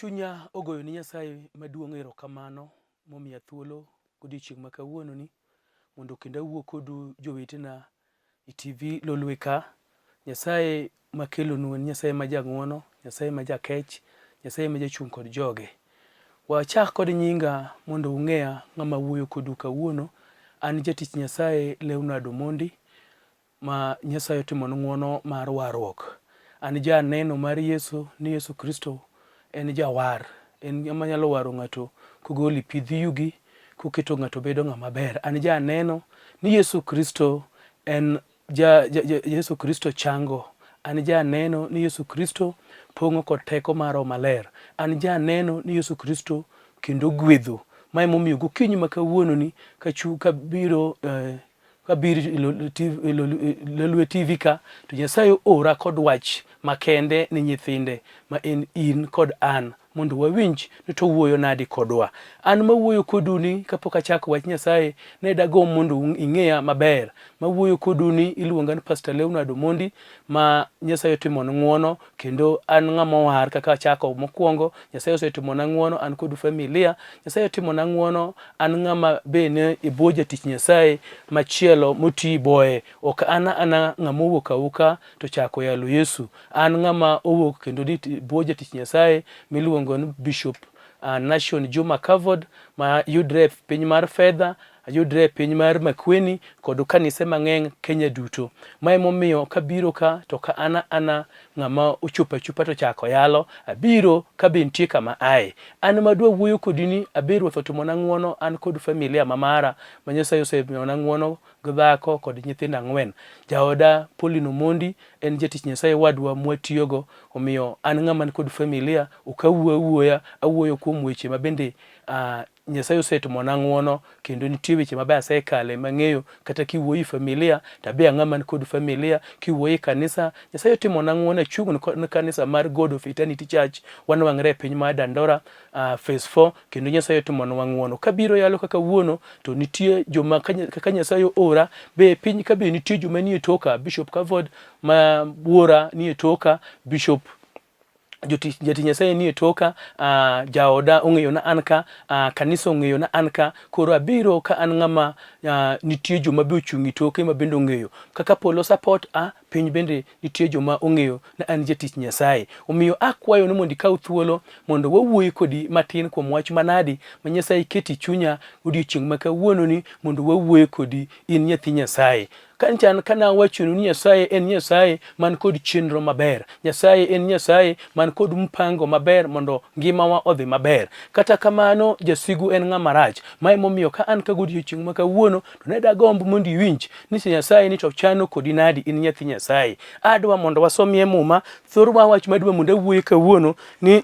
Chunya ogoyo ni Nyasaye maduong' erokamano momiya thuolo godiochieng' ma kawuono ni mondo kendo awuo kodu jowetena e TV Lolwe ka. Nyasaye makelonu en Nyasaye ma jang'wono, Nyasaye ma jakech, Nyasaye ma jachung' kod joge. Wachak kod nyinga mondo ung'eya ng'ama wuoyo kodu kawuono. An jatich Nyasaye Leonard Omondi ma Nyasaye otimona ng'wono mar warruok. An janeno mar Yesu ni Yesu Kristo en jawar, en ema nyalo waro ng'ato kogolo e pidh yugi, koketo ng'ato bedo ng'ama ber. An janeno ni Yesu Kristo en Yesu Kristo chango. An janeno ni Yesu Kristo pong'o kod teko mar Roho Maler. An janeno ni Yesu Kristo kendo gwedho. Ma emomiyo gokinyi ma kawuono ni kabiro Lolwe TV ka, to Nyasaye ora kod wach makende ni nyithinde ma en in kod an, mondo wawinj ni to wuoyo nadi kodwa. An mawuoyo kodu ni kapok achako wach Nyasaye ne dagom mondo ing'eya maber. Mawuoyo kodu ni iluonga ni Pastor Leonard Omondi ma Nyasaye otimona ng'wono, kendo an ng'ama war kaka achako mokwongo. Nyasaye osetimona ng'wono an kod familia. Nyasaye otimona ng'wono an ng'ama bene e bwo jatich Nyasaye machielo moti boye. Ok ana ng'ama owuok auka to chako yalo Yesu. An ng'ama owuok kendo ni bwo jatich Nyasaye miluongo ni Bishop Nation Juma Kavod ma yudre piny mar Fedha, yudre piny mar Makueni kod kanise mang'eny Kenya duto. Ma emomiyo kabiro ka to ka ana ng'ama ochopo achopa to chako yalo, abiro ka be nitie kama aye. An madwa wuoyo kodi ni abiro otimona ng'wono an kod familia mamara ma Nyasaye osemiyona ng'wono dhako kod nyithindo 4. Jaoda Pauline Omondi en jatich Nyasaye wadwa mwatiyogo, omiyo an ng'ama kod familia ok awuoyo kuom weche ma bende Nyasaye osetimona ng'wono, kendo nitie weche mabe asekale mang'eyo kata kiwuoyi familia tabe ang'ama kod familia. Kiwuoyi kanisa, Nyasaye otimona ng'wono achung' ne kanisa mar God of Eternity Church wanwang're e piny mar Dandora phase 4, kendo Nyasaye otimona ng'wono. Kabiro yalo kaka wuono to nitie joma kaka Nyasaye ora be piny ka be nitie joma nie toka. Bishop Kavod ma wuora nie toka, Bishop jatich Nyasaye nie toka, jaoda ong'eyo na an ka, kanisa ong'eyo na an ka. Koro abiro ka an ng'ama nitie joma be ochung' toke ma bende ong'eyo kaka polo support piny bende nitie joma ong'eyo na an jatich Nyasaye. Omiyo akwayo ni mondo ikaw thuolo mondo wawuoyi kodi matin kuom wach manadi ma Nyasaye keti chunya odiochieng' ma kawuono ni mondo wawuoyi kodi in nyathi Nyasaye. Kana wachonu ni Nyasaye en Nyasaye man kod chenro maber. Nyasaye en Nyasaye man kod mpango maber mondo ngimawa odhi maber. Kata kamano jasigu en ng'ama rach. Ma emomiyo ka an ka godiochieng' ma kawuono to ne dagomb mondo iwinj ni Nyasaye ni to chano kodi nadi in nyathi Nyasaye. Adwa mondo wasomie muma. Thorwa wach madwa mondo awuoye kawuono ni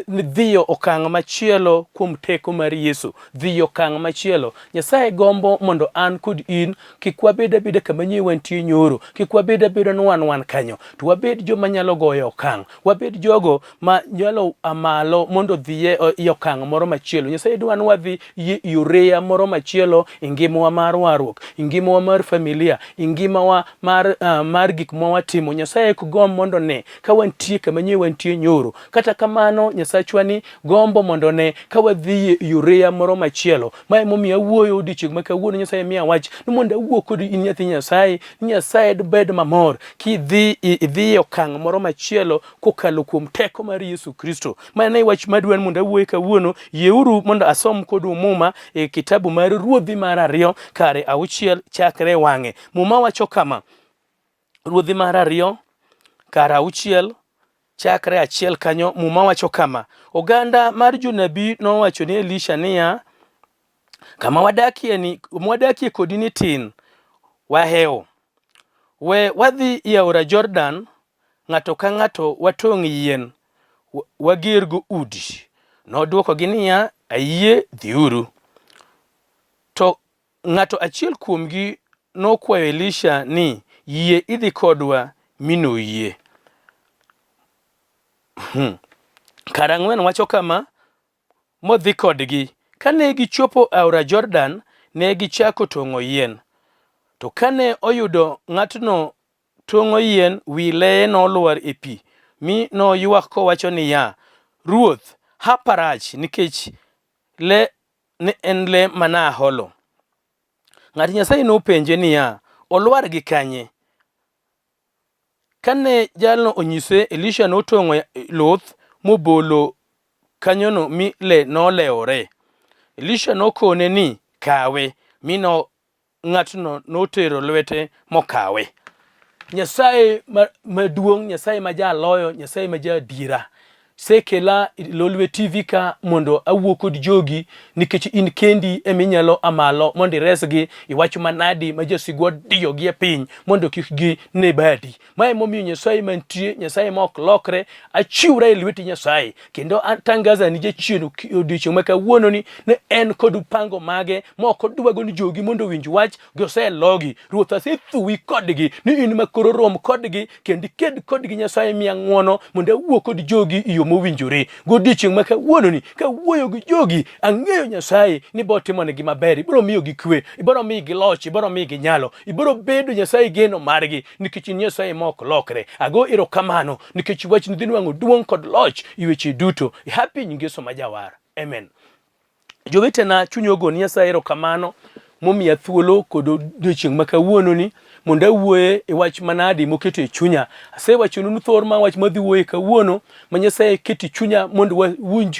dhiyo okang' machielo kuom teko mar Yesu. Dhiyo okang' machielo. Nyasaye gombo mondo an kod in kik wabed abeda kama nye wantie nyoro, kik wabed abeda no wan kanyo, to wabed joma nyalo goyo okang', wabed jogo ma nyalo amalo mondo dhiye i okang' moro machielo. Nyasaye dwa ni wadhi yoreya moro machielo e ngimawa mar warruok, e ngimawa mar familia, e ngimawa mar gik ma watimo. Nyasaye ok gomb mondo ne ka wantie kama nye wantie nyoro. Kata kamano Nyasachwa ni gombo mondo ne ka wadhi yoreya moro machielo. Ma emomiyo awuoyo odiochieng' ma kawuono Nyasaye miya wach ni mondo awuo kodi in nyathi Nyasaye. Nyasaye bed mamor kidhi e okang' moro machielo kokalo kuom teko mar Yesu Kristo. Mano e wach madwan mondo awuoye kawuono. Yeuru mondo asom kodu muma e kitabu mar Ruodhi mar 2 kare 6 chakre wang'e. Muma wacho kama: Ruodhi mar 2 kare 6 chakre 1 kanyo, muma wacho kama: oganda mar jonabi nowacho ni Elisha niya, kama wadakie kodi ni tin, wahewo. We wadhi i aora Jordan, ng'ato ka ng'ato watong' yien, wagergo udi. Nodwokogi niya, ayie, dhiuru. To ng'ato achiel kuomgi nokwayo Elisha ni, yie idhi kodwa, mi noyie. Kara 4 wacho kama: modhi kodgi. Kane gichopo aora Jordan, ne gichako tong'o yien. To kane oyudo ng'atno tong'o yien, wi leye nolwar e pi, mi noywak kowacho niya, ruoth haparach nikech le ne en le mana holo. Ng'at Nyasaye nopenje niya, olwar gi kanye? Kane jalno onyise, Elisha notong'o luth mobolo kanyono mi le nolewore. Elisha nokone ni kawe, mi ng'atno notero lwete mokawe. Nyasaye maduong', Nyasaye ma jaloyo, Nyasaye ma jadira sekela lolwe TV ka mondo awuo kod jogi nikech in kendi eminyalo amalo mondo iresgi iwacho manadi ma josigwa diyo gi e piny mondo kik gi ne badi. Mae momiyo Nyasaye mantie, Nyasaye ma ok lokre, achiwra e lweti Nyasaye kendo atangaza ni jachien odiochieng' ma kawuono ni ne en kod pango mage ma ok odwago ni jogi mondo winj wach goselogi. Ruoth asethuwi kodgi ni in makoro rom kodgi kendo iked kodgi Nyasaye miya ng'wono mondo awuo kod jogi iyo mowinjore. Godiochieng' ma kawuono ni kawuoyo gi jogi, ang'eyo Nyasaye ni biro timonegi maber, ibiro miyo gi kwe, ibiro miyo gi loch, ibiro miyo gi nyalo, ibiro bedo Nyasaye geno margi nikech Nyasaye ma ok lokre. Ago erokamano nikech wach ni dhi nwang'o duong' kod loch i weche duto. Happy Ngeso ma Jawar. Amen. Jowetena, chuny ogo Nyasaye erokamano momiya thuolo kod odiochieng' ma kawuono ni mondo awuoye e wach manadi moketo e chunya. Asewachonu thor ma wach madhi wuoye kawuono ma Nyasaye keto e chunya mondo wawinj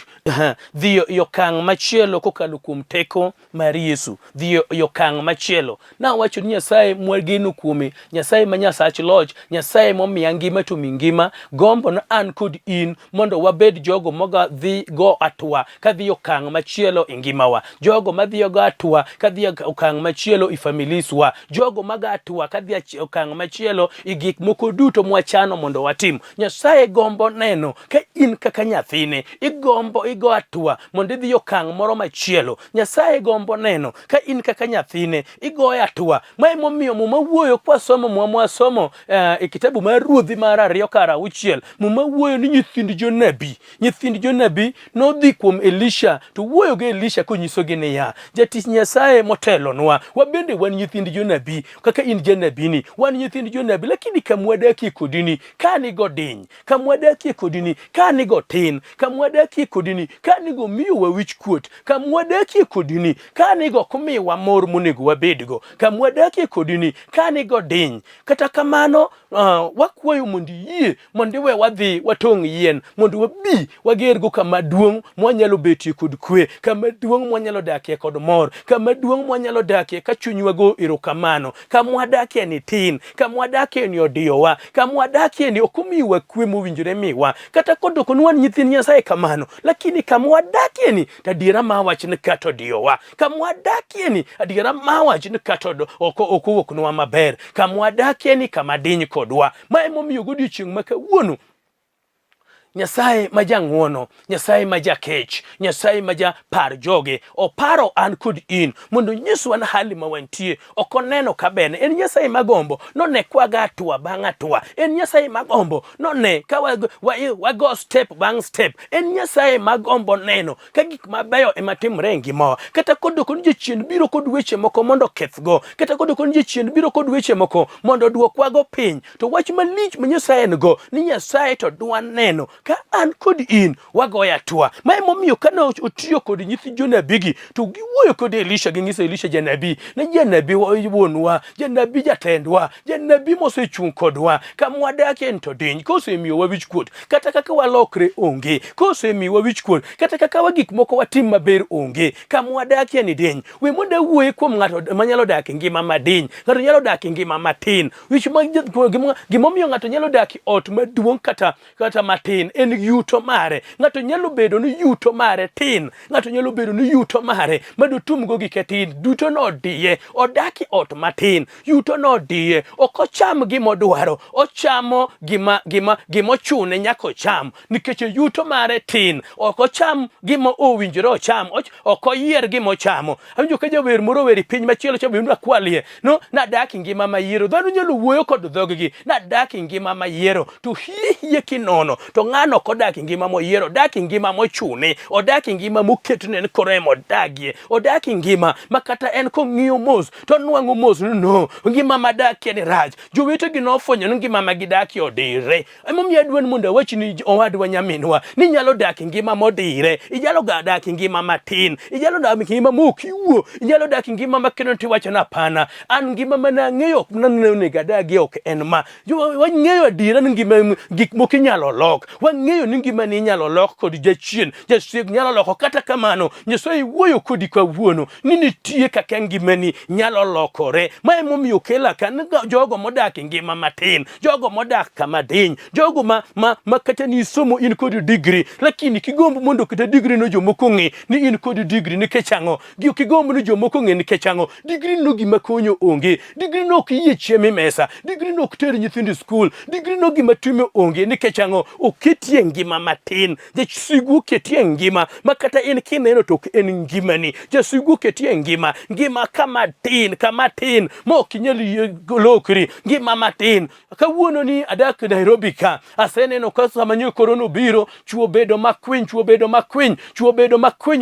dhi okang' machielo kokalo kuom teko mar Yesu. Dhi okang' machielo. Na wacho ni Nyasaye mwageno kuome, Nyasaye ma Nyasach loch, Nyasaye momiya ngima to mi ngima, gombo na an kod in mondo wabed jogo moga dhi go atwa kadhi okang' machielo e ngimawa. Jogo madhi go atwa kadhi okang' machielo i familiswa. Jogo maga atwa kadhi okang' machielo i gik moko duto mwachano mondo watim. Nyasaye gombo neno ka in kaka nyathine igombo igo atwa mondo idhi okang' moro machielo. Nyasaye gombo neno ka in kaka nyathine igo atwa. Mae momiyo muma wuoyo kwa somo mwasomo e kitabu mar Ruodhi mar 2:6 muma wuoyo ni nyithind jonabi nodhi kuom Elisha to wuoyo gi Elisha konyiso gi niya, jatich Nyasaye motelonwa, wabende wan nyithind jonabi kaka in janabini, wan nyithind jonabi, lakini kamwadakie kodini kanigo diny, kamwadakie kodini kanigo tin, kamwadakie kodini kanigo miyo wa wich kuot, kamwadakie kodini kanigo kumiwa mor monego wabedgo, kamwadakie kodini kanigo diny. Kata kamano wakwayo mondo yie mondo we wadhi watong' yien mondo wabi wagergo kama duong' mwanyalo betie kod kwe, kama duong' mwanyalo dakie kod mor, kama duong' mwanyalo dakie ka chunywa go erokamano, kamwadakie ni tin, kamwadakie ni odiyowa, kamwadakie ni okumiwa kwe mowinjore miwa. Kata kodoko nwan nyithind Nyasaye kamano, lakini kamwadakie ni adiera ma wach ni kato odiyowa, kamwadakie ni adiera ma wach ni kato okowuok nwa maber, kamwadakie ni kama diny kodwa. Mae momiyo godiochieng' ma kawuono Nyasaye ma jang'wono, Nyasaye ma jakech, Nyasaye ma japar joge oparo an kod in mondo nyiswa na hali ma wantie. Ok oneno ka bene en Nyasaye magombo none kwaga atwa bang' atwa, en Nyasaye magombo none ka wago step bang' step, en Nyasaye magombo neno ka gik mabeyo ema timre e ngimawa. Kata kodoko ni jachien biro kod weche moko mondo kethgo, kata kodoko ni jachien biro kod weche moko mondo duokwago piny, to wach malich ma Nyasaye en-go ni Nyasaye to dwa neno ka an kod in wagoya atwa. Mae momiyo kana otiyo kod nyithi jonabigi to giwuoyo kod Elisha, ging'iso Elisha janabi, ne janabi wuonwa, janabi jatendwa, janabi mosechung' kodwa, kamwadakie en to diny, kosemiyo wawich kuot, kata kaka walokre onge, kosemiyo wawich kuot, kata kaka wagik moko watim maber onge, kamwadakie ni diny. We mondo awuoye kuom ng'ato manyalo dak e ngima madiny, ng'ato nyalo dak e ngima matin. Gimomiyo ng'ato nyalo dak e ot maduong' kata matin en yuto mare. Ng'ato nyalo bedo ni yuto mare tin, ng'ato nyalo bedo ni yuto mare madotumgo gike tin, duto nodiye, odaki ot matin, yuto nodiye, ok ocham gimodwaro, ochamo gimochune nyaka ocham nikech yuto mare tin, ok ocham gimo owinjore ocham, ok oyier gimochamo. Awinjo ka jawer moro weri piny machielo cha bendo akwalie no nadaki ngima mayiero. Dhano nyalo wuoyo kod dhoggi nadaki ngima mayiero to hie kinono to ng'ano kodak ngima moyiero, dak ngima mochune, odak ngima moketne ni koremo dagie, odak ngima makata en kong'iyo mos to nwang'o mos no ngima madakie ni rach. Jowetegi nofwenyo ni ngima magidakie odire. Emomiyo adwa ni mondo awach ni owadwa nyaminwa ni nyalo dak ngima modire, inyalo dak ngima matin, inyalo dak ngima mokiwuo, inyalo dak ngima makendo tiwacho na pana an ngima mana ng'eyo nanene gadagi ok en ma. Wang'eyo adira ni ngima gik moko inyalo lok, wang'eyo ni ngima ni inyalo lok kod jachien, jasieg nyalo loko. Kata kamano Nyasaye wuoyo kodi kawuono ni nitie kaka ngimani nyalo lokore. Ma emomiyo kela kan jogo modak ngima matin, jogo modak kama diny, jogo ma kata ni somo in kod degree lakini kigombo mondo kata degree no jomoko ng'e ni in kod degree nikech ang'o, kigombo ni jomoko ng'e nikech ang'o, degree no gima konyo onge, degree no ok yie chiemo mesa, degree no ok ter nyithindo skul, degree no gima time onge nikech ang'o, oketie ngima matin. Jasigu oketie ngima makata in kineno to en ngimani. Jasigu oketie ngima kama tin ma ok inyal lokri, ngima matin. Kawuono ni adak Nairobi ka, aseneno ka sama nyo korona obiro, chuo bedo makwiny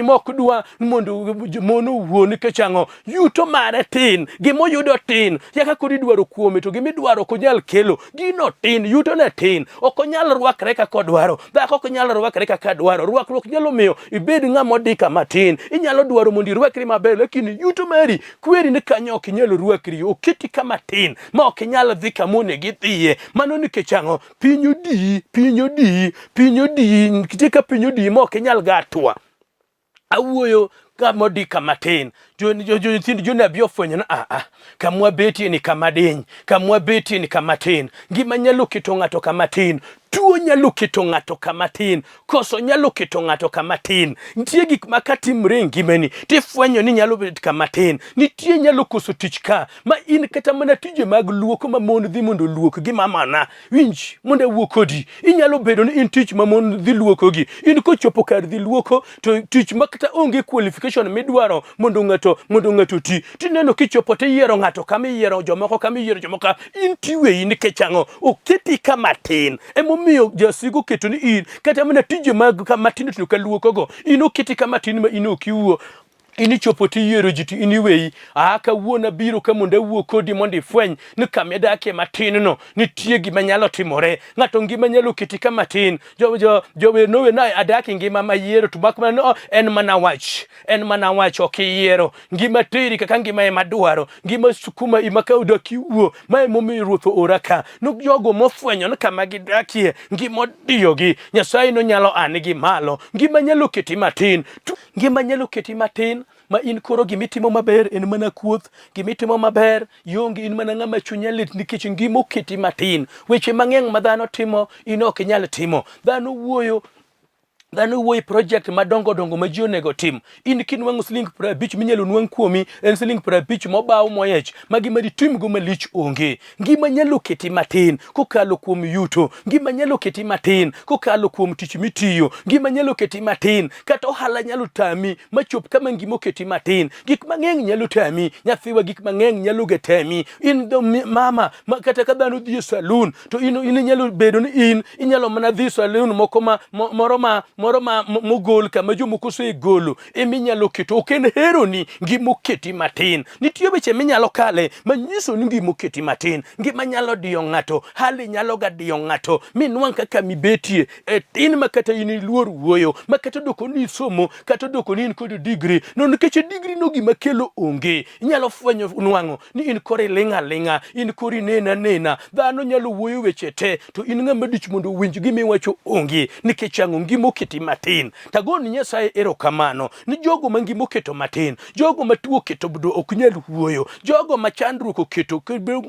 mok dwa mondo mono wuo nikech ang'o, yuto mare tin, gimoyudo tin, yaka kodi dwaro kuome to gimidwaro ok onyal kelo, gino tin, yuto ne tin, ok onyal rwakre kaka dwaro, dhako ok nyal rwakre kaka dwaro, rwakruok nyalo miyo ibed ng'ama odika matin, inyalo dwaro mondo irwakri maber lakini yuto mari kweri ni kanyo ok inyal rwakri, oketi kama tin ma ok inyal dhi kamone gidhiye. Mano nikech ang'o, piny odi ka piny odi ma ok inyal gatwa. Awuoyo kama odika matin. Nyithind jonabi ofwenyo na kamwa betie ni kama diny, kamwa betie ni kama tin. Ngima nyalo keto ng'ato kama tin, tuo nyalo keto ng'ato kama tin, koso nyalo keto ng'ato kama tin. Nitie gik makatimre ngimani tifwenyo ni nyalo bet kama tin. Nitie nyalo koso tich ka ma in kata mana tije mag luoko ma mon dhi mondo luok gi mamana winj mondo wuo kodi, inyalo bedo ni in tich ma mon dhi luoko gi, in kochopo kar dhi luoko to tich makata onge qualification midwaro mondo ng'ato ti, tineno kichopo tiyiero ng'ato kama iyiero jomoko, kama iyiero jomoko, in tiweyi nikech ang'o, oketi kama tin. Emomiyo jasigu keto ni in kata mana tije mag kama tin to kaluokogo in oketi kama tin ma in okiwuo, ini chopo tiyiero ji to iniweyi. Kawuono biro ka mondo awuo kodi mondo ifweny ni kama idakie matin no nitie gima nyalo timore. Ng'ato ngima nyalo keti kama tin. Jowe nowe na adakie ngima mayiero to bakma no en mana wach ok iyiero. Ngima teri kaka ngima ema dwaro, ngima sukuma imaka udaki wuo. Ma emomiyo Ruoth oora ka no jogo mofwenyo ni kama gidakie ngima odiyogi. Nyasaye no nyalo anigi malo, ngima nyalo keti matin, ngima nyalo keti matin ma in koro gimitimo maber en mana kuoth, gimitimo maber yongi in mana ng'ama chunya lit nikech ngima oketi matin. Weche mang'eny ma dhano timo in ok inyal timo. Dhano wuoyo project madongo ma ji onego tim. In kinwang'o siling 50 minyalo nwang' kuomi en siling 50 mobaw moyech ma gima ditim go malich onge. Ngima nyalo keti matin kokalo kuom yuto, ngima nyalo keti matin kokalo kuom tich mitiyo, ngima nyalo keti matin kata ohala nyalo tami machop kama ngima oketi matin. Gik mang'eny nyalo tami, nyathiwa gik mang'eny nyalo getemi. In the mama kata ka dhano dhi e saloon to in nyalo bedo ni in inyalo mana dhi saloon moko moro ma mogol kama jomoko segolo eminyalo keto, ok en heroni ngima oketi matin. Nitie weche minyalo kale manyiso ni ngima oketi matin. Ngima nyalo diyo ng'ato, hali nyalo ga diyo ng'ato minwang' kaka mibetie tin makata in iluor wuoyo, makata doko ni somo, kata doko ni in kod degree no nikech degree no gima kelo onge. Inyalo fwenyo nwang'o ni in kori ling'a, in kori nena. Dhano nyalo wuoyo weche te to in ng'ama dich mondo winj gimiwacho onge nikech ang'o, ngima oketi matin. Tagoni Nyasaye erokamano ni jogo ma ngima oketo matin, jogo ma tuo oketo bdo ok nyal wuoyo, jogo ma chandruok oketo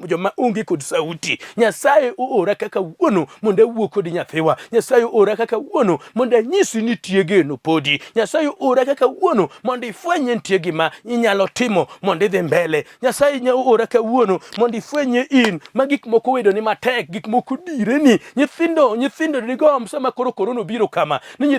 joma onge kod sauti. Nyasaye oora kaka wuono mondo awuo kod nyathiwa. Nyasaye oora kaka wuono mondo anyisi ni tie geno podi. Nyasaye oora kaka wuono mondo ifwenye nitie gima inyalo timo mondo idhi mbele. Nyasaye oora kaka wuono mondo ifwenye in ma gik moko wedo ni matek, gik moko direni. Nyithindo digom sama korona obiro kama ni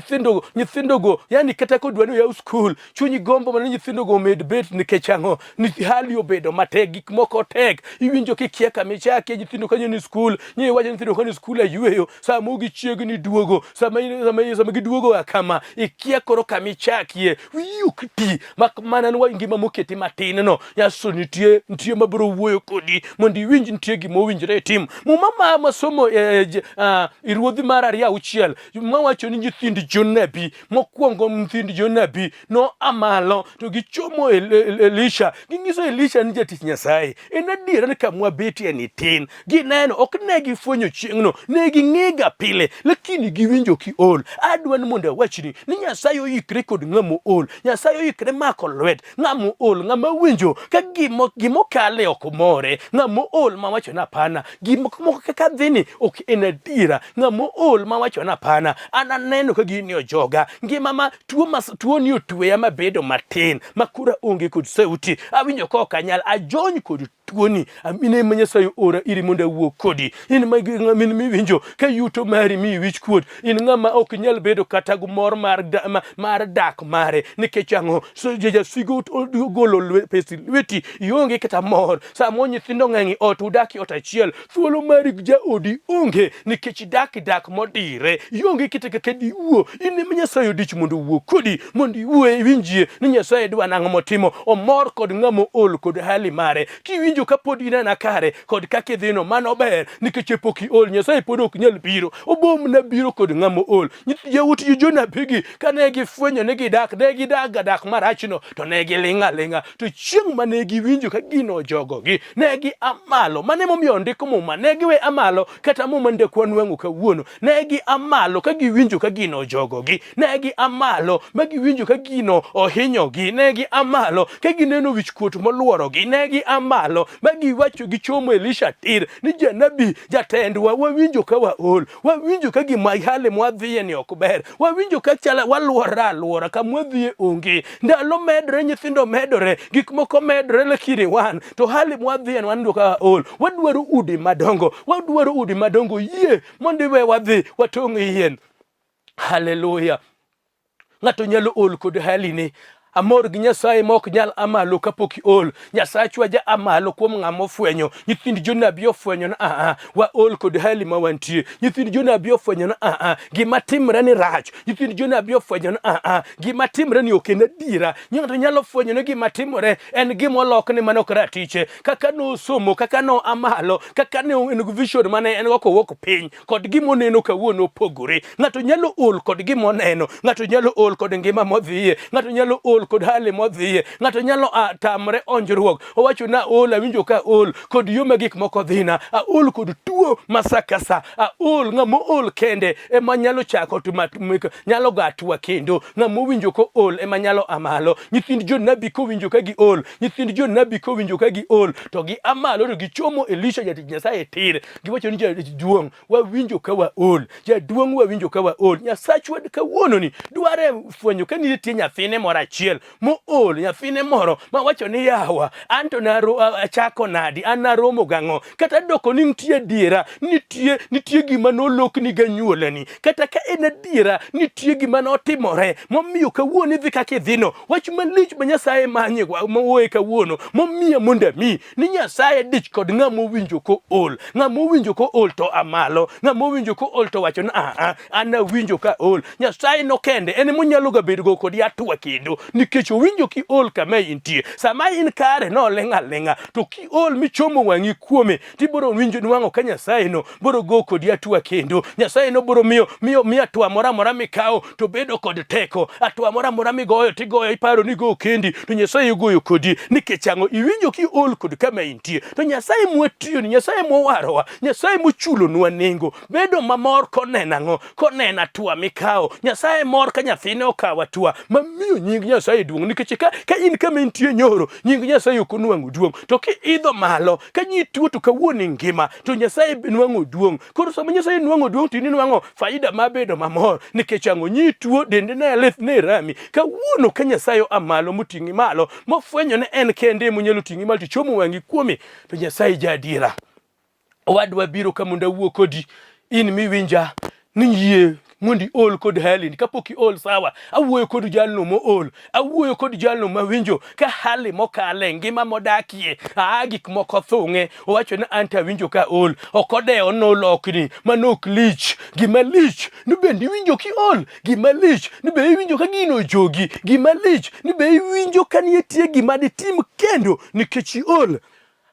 nyithindo go yani kata ko dwani ya school chunyi gombo man nyithindo go med bet nikech ang'o ni hali obedo matek gik moko tek iwinjo kikia kama chake nyithindo kanyo ni school nyi wacho nyithindo kanyo school ayueyo samo gichiegni duogo sama giduogo kama ikia koro kama chakie wiyukti mak mana nwa ngima moketi matin no yaso nitie mabro wuoyo kodi mondi winj nitie gimo winjre tim mama masomo iruodhi mar ariya uchiel mawacho ni nyithind jonabi mokwongo nyithind jonabi no amalo to gichomo Elisha gingiso Elisha ni jatich Nyasaye en adiera ni kamwa beti ni tin gineno ok ne gifwenyo chieng'no ne ging'ega pile lakini giwinjo kiol adwa ni mondo awachni ni Nyasaye oyikre kod ng'amo ol Nyasaye oyikre mako lwet ng'amo ol ng'ama winjo ka gimo kale ok more ng'amo ol ma wacho na pana gimo kaka dhini ok en adiera ng'amo ol ma wacho na pana ananeno ka gini ojoga ngima ma tuo ni otweya mabedo matin makura onge kod sauti awinjo ko kanyal ajony kod tuoni amine Nyasaye ora iri mondo wuok kodi in min miwinjo ka yuto mari mi wich kuot in ng'ama ok nyal bedo kata gumor mar dak mare nikech ang'o so jasigo golo pesi lweti ionge kata mor samo nyithindo ng'eng'i ot udaki ot achiel thuolo mari ja odi onge nikech dak modire ionge kata kaka diwuo in Nyasaye odich mondo wuok kodi mondo iwuo winjie ni Nyasaye dwa nang'o motimo omor kod ng'amo ol kod hali mare kiwinjo ka pod inena kare kod kake dhino mano ber nikech poki ol Nyasaye pod ok nyal biro obom na biro kod ng'amo ol yawuot jonabigi kane gifwenyo ne gidak marachno to ne gilinga to chieng' mane giwinjo ka gino jogogi ne gi amalo mane momiyo ndiko muma ne giwe amalo kata muma ndekwa nwang'o kawuono ne gi amalo ka giwinjo ka gino jogogi ne gi amalo ma giwinjo ka gino ohinyogi ne gi amalo ka gineno wich kuot moluorogi ne gi amalo ma giwacho gichomo Elisha tir ni janabi jatendwa wawinjo ka waol wawinjo ka gima hale mwadhiye ni ok ber wawinjo ka chala waluora ka mwadhiye onge ndalo medre nyithindo medore gik moko medre lakini wan to hali mwadhiye wan ndo ka ol wadwaro udi madongo yie mondo we wadhi watong' yien haleluya ng'ato nyalo ol kod hali ni amor gi Nyasaye mok nyal amalo kapok ol Nyasachwa ja amalo kuom ng'amo fwenyo nyithind jonabi ofwenyo na wa ol kod hali ma wantie nyithind jonabi ofwenyo na gima timre ni rach nyithind jonabi ofwenyo na gima timre ni ok en adiera ng'ato nyalo fwenyo ni gima timore en gima olokne manok ratiche kaka no somo kaka no amalo kaka ne en vision mane en go kowok piny kod gima oneno kawuono opogore ng'ato nyalo ol kod gima oneno ng'ato nyalo ol kod ngima modhiye ng'ato nyalo ol kod hali modhiye ng'ato nyalo tamre onjruok owacho na ol awinjo ka ol kod yoma gik moko dhina ol kod tuo masakasa ol ng'amo ol kende ema nyalo chako nyalo gatwa kendo ng'amo winjo ko ol ema nyalo amalo nyithind jonabi ko winjo ka gi ol nyithind jonabi ko winjo ka gi ol to gi amalo to gichomo Elisha jatich Nyasaye tir giwacho ni jaduong' wawinjo ka wa ol jaduong' wawinjo ka wa ol Nyasachwa kawuono ni dware fwenyo ka nitie nyathine moro achiel mo ol nyathine moro ma wacho ni yawa anto achako nadi an naromo gang'o kata doko ni nitie diera nitie gima nolokni ganyuolani kata ka en adiera nitie gima notimore momiyo kawuono idhi kaka idhino wach malich ma Nyasaye manye mowuoye kawuono momiyo mondo mi ni Nyasaye dich kod ng'amo winjo ko ol ng'amo winjo ko ol to amalo ng'amo winjo ko ol to wacho na an awinjo ka ol Nyasaye no kende en monyalo bedo kod atwa kendo nikech owinjo ki ol kama intie sama in kare no lenga to ki ol michomo wang'i kuome tiboro winjo nwang'o ka Nyasaye no boro go kodi atwa kendo Nyasaye no boro miyo atwa mora mikao to bedo kod teko atwa mora migoyo tigoyo iparo ni go kendi to Nyasaye goyo kodi nikech ang'o iwinjo ki ol kod kama intie to Nyasaye mwatiyo ni Nyasaye mowarowa Nyasaye mochulo nwa nengo bedo mamor konena atwa mikao Nyasaye mor ka nyathine okawa atwa mamiyo nying Nyasaye duong' nikech ka in kama intie nyoro nying Nyasaye ok onwang'o duong' to ki idho malo ka nyituo to kawuono ngima to Nyasaye nwang'o duong' koro sama Nyasaye nwang'o duong' to nwang'o faida mabedo mamor nikech ang'o nyituo dende ne leth ne rami kawuono ka Nyasaye amalo moting'i malo mofwenyo ne en kende monyalo ting'i malo to chomo wang'i kuome to Nyasaye jadiera owadwa biro ka mondo awuo kodi in miwinja ni yie mondi ol kod hali kapoki ol sawa awuoyo kod jalno mo ol awuoyo kod jalno mawinjo ka hali mokale ngima modakie gik moko thung'e owacho ni anta winjo ka ol okodeo no lokni manok lich gima lich ni bendi winjo ki ol gima lich ni be winjo ka gino jogi gima lich ni be winjo ka nietie gima ditim kendo nikech ol.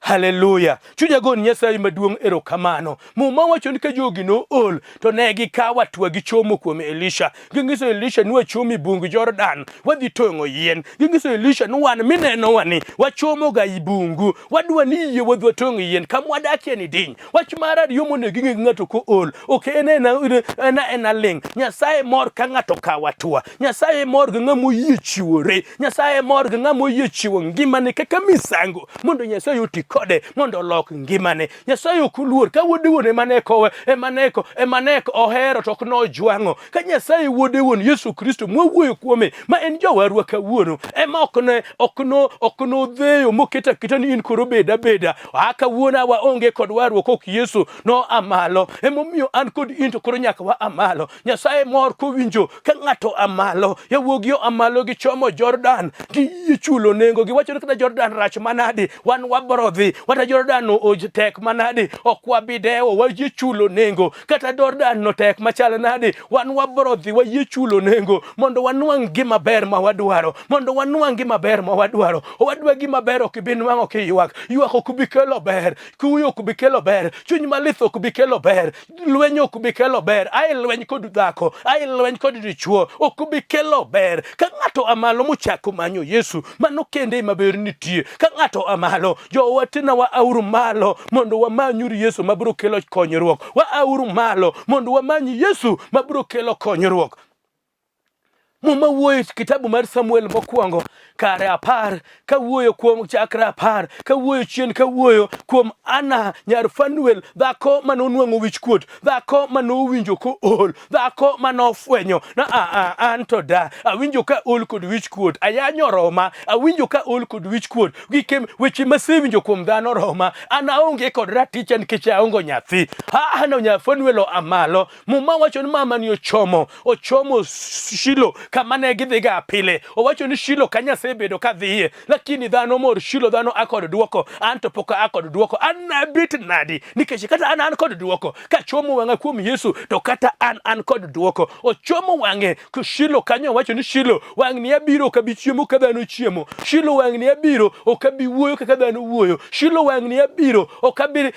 Hallelujah. Chunya gon Nyasaye maduong' erokamano. Muma wacho ni ka jogi no ol to ne gikawa twa gichomo kuom Elisha. Gingiso Elisha ni wachomi bungu Jordan wadhi tong'o yien. Gingiso Elisha ni wan mineno wani wachomo ga ibungu wadwa ni yie wadwa tong'o yien kamwadakie ni diny. Wach mara yomo ne gingi ng'ato ko ol. Okay ena ling. Nyasaye mor ka ng'ato kawa twa. Nyasaye mor ga ng'amo yie chiwore. Nyasaye mor ga ng'amo yie chiwo ngimane kaka misango mondo Nyasaye oti kode mondo lok ngimane. Nyasaye okuluor ka wuode wuon emaneko ohero to okno jwang'o. Ka Nyasaye wuode wuon Yesu Kristo mwawuoyo kuome ma en jowarwa kawuono ema okno dheyo moketa kita ni in koro beda aka wuona waonge kod warruok ok Yesu no amalo emomiyo an kod in to koro nyaka wa amalo. Nyasaye mor kowinjo ka ng'ato amalo yawuogio amalo gi chomo Jordan gi chulo nengo gi wacho ni kata Jordan rach manadi wan waborodhi wata Jordan no tek manadi okwa bideo waji chulo nengo kata Jordan no tek machal nadi wan waborodhi waji chulo nengo mondo wanwang gima ber ma wadwaro mondo wanwang gima ber ma wadwaro wadwa gima ber ok bin wango ki ywak ok bi kelo ber kuyo ok bi kelo ber chuny malith ok bi kelo ber lwenyo ok bi kelo ber ai lweny kod dhako ai lweny kod dichuo ok bi kelo ber ka ng'ato amalo mochako manyo Yesu mano kende maber nitie ka ng'ato amalo jowatina wa auru malo mondo wamanyuri Yesu mabiro kelo konyruok wa auru malo mondo wamanyi Yesu mabiro kelo konyruok. Muma wuoyo kitabu mar Samuel mokwongo kare 10 ka wuoyo kuom chakra 10 ka wuoyo chien ka wuoyo kuom Ana nyar Fanuel dhako manonwang'o wichkuot dhako manowinjo ko ol dhako manofwenyo na anto da awinjo ka ol kod wichkuot ayanyo Roma awinjo ka ol kod wichkuot gikem weche masewinjo kuom dhano Roma ana onge kod raticha nikech aongo nyathi ano nyar Fanuel amalo muma wacho ni mama ni ochomo Shilo kamane gidhiga pile owacho ni Shilo kanya sebedo kadhiye lakini dhano mor Shilo dhano akod duoko anto poka akod duoko anabit nadi nikech kata an kod duoko ka chomo wanga kuom Yesu to kata an kod duoko ochomo wange ku Shilo kanyo wacho ni Shilo wangni abiro ka bichiemo ka dhano chiemo Shilo wangni abiro okabi wuoyo kaka dhano wuoyo Shilo wangni abiro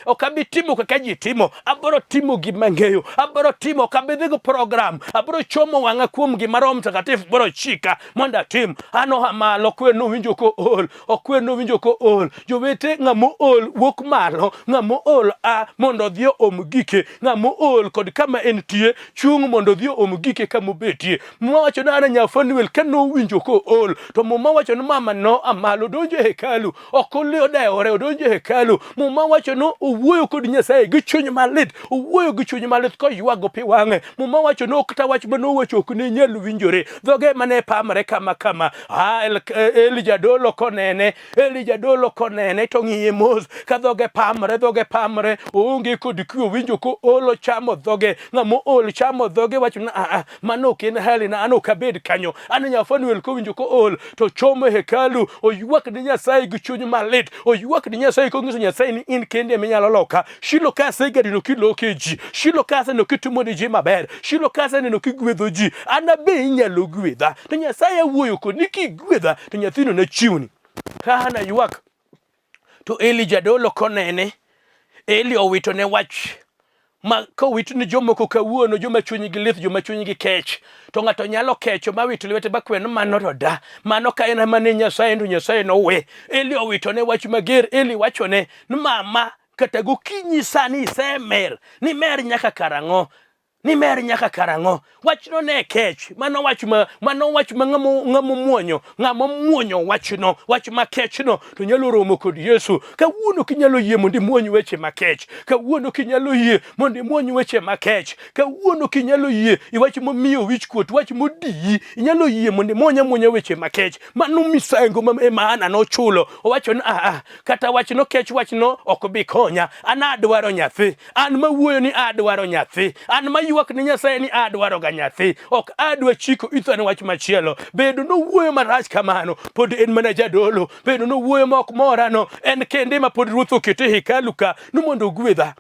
okabi timo kaka ji timo abro timo gimang'eyo abro timo kabidhigo program abro chomo wanga kuom gimaro mtakatifu bro chika monda tim ano amalo kwe no winjo ko ol okwe no winjo ko ol jowete ng'amo ol wuok malo ng'amo ol mondo dhi omgike ng'amo ol kod kama entie chung mondo dhi omgike kama betie mwa wacho na nya Fanuel kano winjo ko ol to muma wacho ni mama no amalo donjo hekalu okolio deore donjo hekalu muma wacho no owuoyo kod Nyasaye gi chuny malit owuoyo gi chuny malit ko ywago pi wang'e muma wacho no kata wach mano wacho ok ne nyal winjore dhoge mane pamre kama Elijah dolo konene to ng'iye mos ka dhoge pamre onge kod kwe winjo ko olo chamo dhoge ng'amo ol chamo dhoge wacho na mano ken hali na ano kabed kanyo an nya Fanuel ko winjo ko ol to chomo hekalu oywak ni Nyasaye gi chuny malit oywak ni Nyasaye ko ngiso Nyasaye ni in kende minyalo loka Shilo kase gadi no kiloke ji Shilo kase no kitumo ni ji maber Shilo kase no kigwedho ji anabe inyalo gwedha to Nyasaye wuoyo ko niki gwedha to nyathino na chiwni kana ywak to Elijah dolo konene Eli owito ne wach ma ko wito ni jomoko kawuono joma chunygi lith joma chunygi kech to ng'ato nyalo kecho ma wito lwete bakwen mano to da mano ka en mane Nyasaye ndo Nyasaye no we Eli owito ne wach mager Eli wachone ni mama kata gokinyi sani semer ni mer nyaka karang'o ni mer nyaka karang'o wachno ne kech mano wach ma ng'amo muonyo wachno wach ma kechno to nyalo romo kod Yesu kawuono kinyalo yie mondo muony weche makech kawuono kinyalo yie mondo muony weche makech kawuono kinyalo yie iwach momiyo wich kuot wach modiyi inyalo yie mondo muonya weche makech mano misango ma maana no chulo owacho na kata wachno kech wachno ok bi konya an adwaro nyathi an mawuoyo ni adwaro nyathi an ywak ni Nyasaye ni adwaro ga nyathi ok adwa chiko ithane wach machielo bedo no wuoyo marach kamano pod en mana jadolo bedo no wuoyo mok morano en kende ma pod ruoth okete hekalu ka no mondo gwedha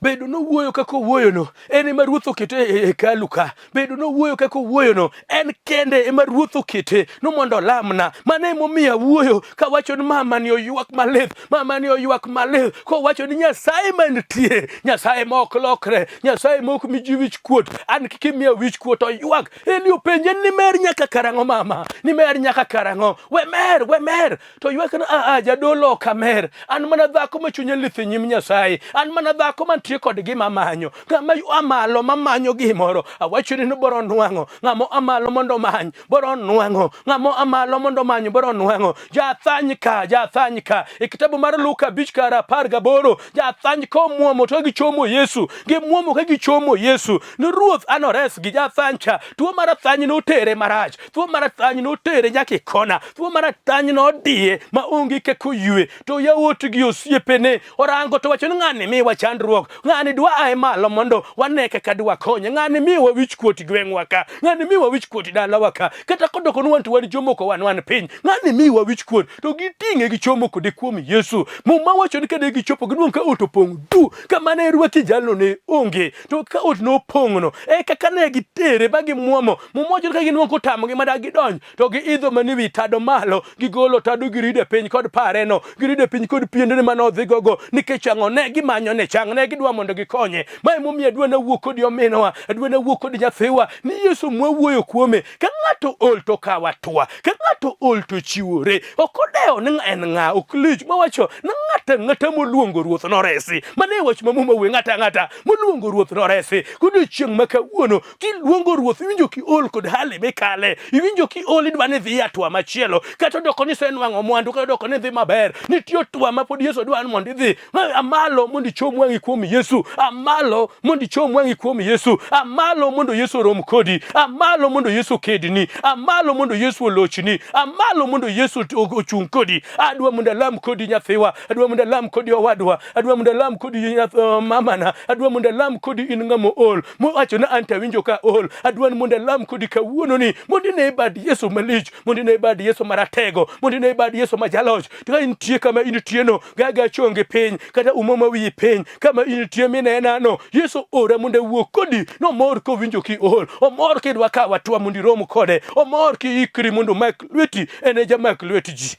bedo no wuoyo kako wuoyo no en ema ruoth okete hekalu ka bedo no wuoyo kako wuoyo no en kende ema ruoth okete no mondo lamna mane momiya wuoyo ka wacho ni mama ni oywak malith ko wacho ni Nyasaye mantie Nyasaye mok lokre Nyasaye mok miji wich kuot an kikimiya wich kuot oywak Elio penje ni mer nyaka karango mama ni mer nyaka karango we mer to ywak na jadolo kamer an mana dhako ma chunye lith nyim Nyasaye an mana dhako mantie kod gima manyo ngama amalo mamanyo gimoro awacho ni boro nwango ngamo amalo mondo many boro nwango ngamo amalo mondo many boro nwango jathanyka e kitabu mar Luka 5:18 jathanyko muomo to gichomo Yesu gimuomo ka gichomo Yesu ni ruoth anores gi jathancha tuo mar thany no tere marach tuo mar thany no tere nyaka kona tuo mar thany no die maonge keko yue to yawot gi osiepene orango to wacho ni ng'ani mi wachandruok ng'ani dwa ae malo mondo waneke kadwa konye ng'ani mi wa wich kuot gweng'wa ka ng'ani mi wa wich kuot dalawa ka kata kodoko no wantu wan jomoko wan piny ng'ani mi wa wich kuot to giting'e gichomo kode kuom Yesu muma wacho ni kade gichopo giduong ka otopong du kama ne rwaki jalno ne onge to ka ot no pongno e kaka ne gitere bagi muomo mumojo ka ginuon ko tamo gi madagi donj to gi idho mani wi tado malo gigolo tado giride piny kod pareno giride piny kod piendene manodhi gogo nikech ang'o ne gimanyo ne chang ne gidwa mondo gikonye mai momi adwa na wuok kod ominowa adwa na wuok kod nyathiwa ni Yesu mwuoyo kuome ka ng'ato ol to kawa twa ka ng'ato ol to chiwore okodeo ni en ng'a oklich mawacho na ng'ata moluongo ruoth noresi mane wach mamuma we ng'ata moluongo ruoth noresi kudo chieng' makawuono kiluongo ruoth iwinjo ki ol kod hali mikale iwinjo ki ol idwa ni dhi atwa machielo kata doko ni senwang'o mwandu kata doko ni dhi maber nitiyo twa ma pod Yesu dwa mondo idhi amalo mondo ichom wang'i kuom Yesu amalo mondo ichom wang'i kuom Yesu amalo mondo Yesu rom kodi amalo mondo Yesu kedni amalo mondo Yesu olochni amalo mondo Yesu ochung kodi adwa mondo lam kodi nyathiwa adwa mondo lam kodi owadwa adwa mondo lam kodi mamana adwa mondo lam kodi in ng'amo ol mowacho na anta winjo ka ol adwa mondo lam kodi kawuono ni mondo ne bad Yesu malich mondo ne bad Yesu maratego mondo ne bad Yesu majaloch to intie kama intie no gaga chonge piny kata umoma wi piny kama intie minena no Yesu ora mondo wuok kodi no mor ko winjo ki ol o mor kidwa ka watwa mondo rom kode o mor ki ikri mondo mak lweti ene jamak lweti ji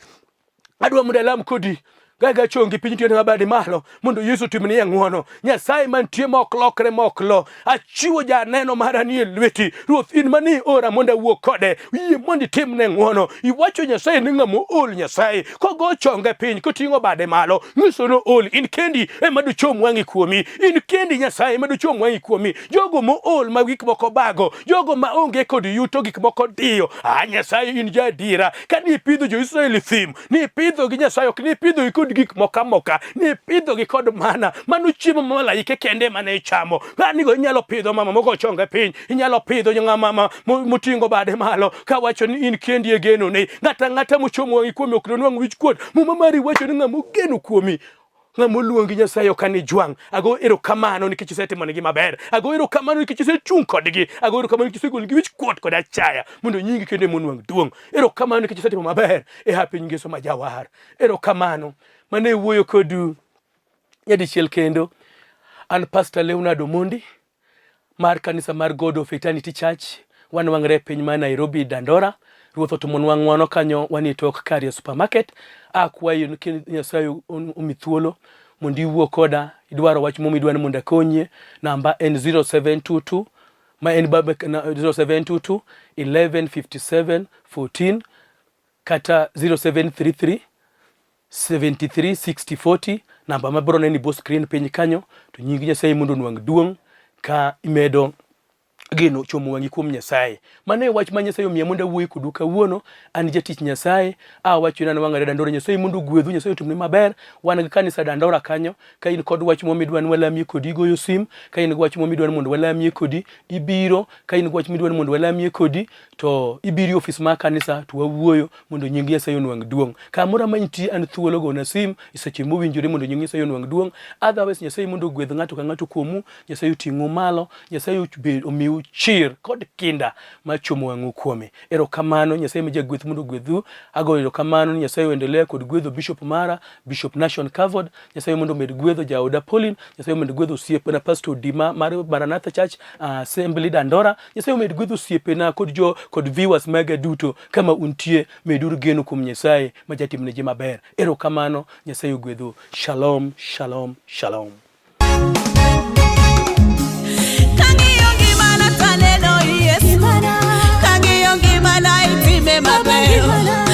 adwa mondo lam kodi gaga chongi piny tiyo mabadi malo mondo Yesu timni ng'uono Nyasaye mantie mok lokre moklo achiwo janeno mara ni lweti ruoth in mani ora mondo wuok kode yie mondo timne ng'uono iwacho Nyasaye ni ng'amo ol Nyasaye kogo chonge piny koting'o bade malo nyiso no ol in kendi ema dochom wang'i kuomi in kendi Nyasaye ema dochom wang'i kuomi jogo mo ol ma gik moko bago jogo ma onge kod yuto gik moko diyo Nyasaye in jadira kani ipidho jo Israel thim ni ipidho gi Nyasaye ok ni ipidho gik moka ni pidho gi kod mana manu chiemo malaike kende mane chamo ngani go inyalo pidho mama moko chonge piny inyalo pidho nyanga mama mutingo bade malo ka wacho ni in kendi e geno ne ng'ata mochomo wangi kuomi ok donwang' wich kuot muma mari wacho ni ng'amo geno kuomi ng'amo luongi Nyasaye okani jwang' ago erokamano nikech isetimo negi maber ago erokamano nikech isechung' kodgi ago erokamano nikech isegolo gi wich kuot kod achaya mondo nyingi kende monwang' duong' erokamano nikech isetimo maber e hapi Yesu majawar erokamano mane wuoyo kodu nyadichiel kendo an Pastor Leonardo Mondi mar kanisa mar God of Eternity Church wanwang're piny ma Nairobi Dandora ruoth otumonwa ng'wono kanyo wanitok Career Supermarket akwayo ni Nyasaye omithuolo mondo iwuo koda idwaro wach momi idwano mondo akonye namba en 0722 ma en 0722 1157 14 kata 0733 736040 namba mabro neni bo screen piny kanyo to nyingi Nyasaye mondo nwang' duong' ka imedo geno chomo wangi kuom Nyasaye. Mane wach ma Nyasaye omiya mondo awuoyi kodu kawuono. An jatich Nyasaye. Wacho nana wang'are Dandora. Nyasaye mondo gwedhu, Nyasaye otimne maber. Wan gi kanisa Dandora kanyo. Ka in kod wach momidwa ni walamie kodi, goyo sim. Ka in wach momidwa ni mondo walamie kodi, ibiro. Ka in wach midwa ni mondo walamie kodi, to ibiri ofis ma kanisa to wawuoyo mondo nying Nyasaye onwang' duong'. Kamoro ma intie an thuolo go na sim seche mowinjore mondo nying Nyasaye onwang' duong'. Otherwise Nyasaye mondo gwedh ng'ato ka ng'ato kuomu. Nyasaye oting'u malo. Nyasaye omiu chir kod kinda ma chomo wang'u kuome. Erokamano. Nyasaye ma jagweth mondo gwedhu. Agoyo erokamano ni Nyasaye oendelea kod gwedho Bishop mara, Bishop Nation Covered. Nyasaye mondo med gwedho Jaoda Pauline. Nyasaye mondo gwedho osiepena Pastor Dima mar Maranatha Church Assembly Dandora. Nyasaye med gwedho osiepena kod viewers maga duto kama untie. Meduru geno kuom Nyasaye ma jatimne ji maber. Erokamano. Nyasaye ogwedhu. Shalom, shalom, shalom. Kangi yongi mana itime maber.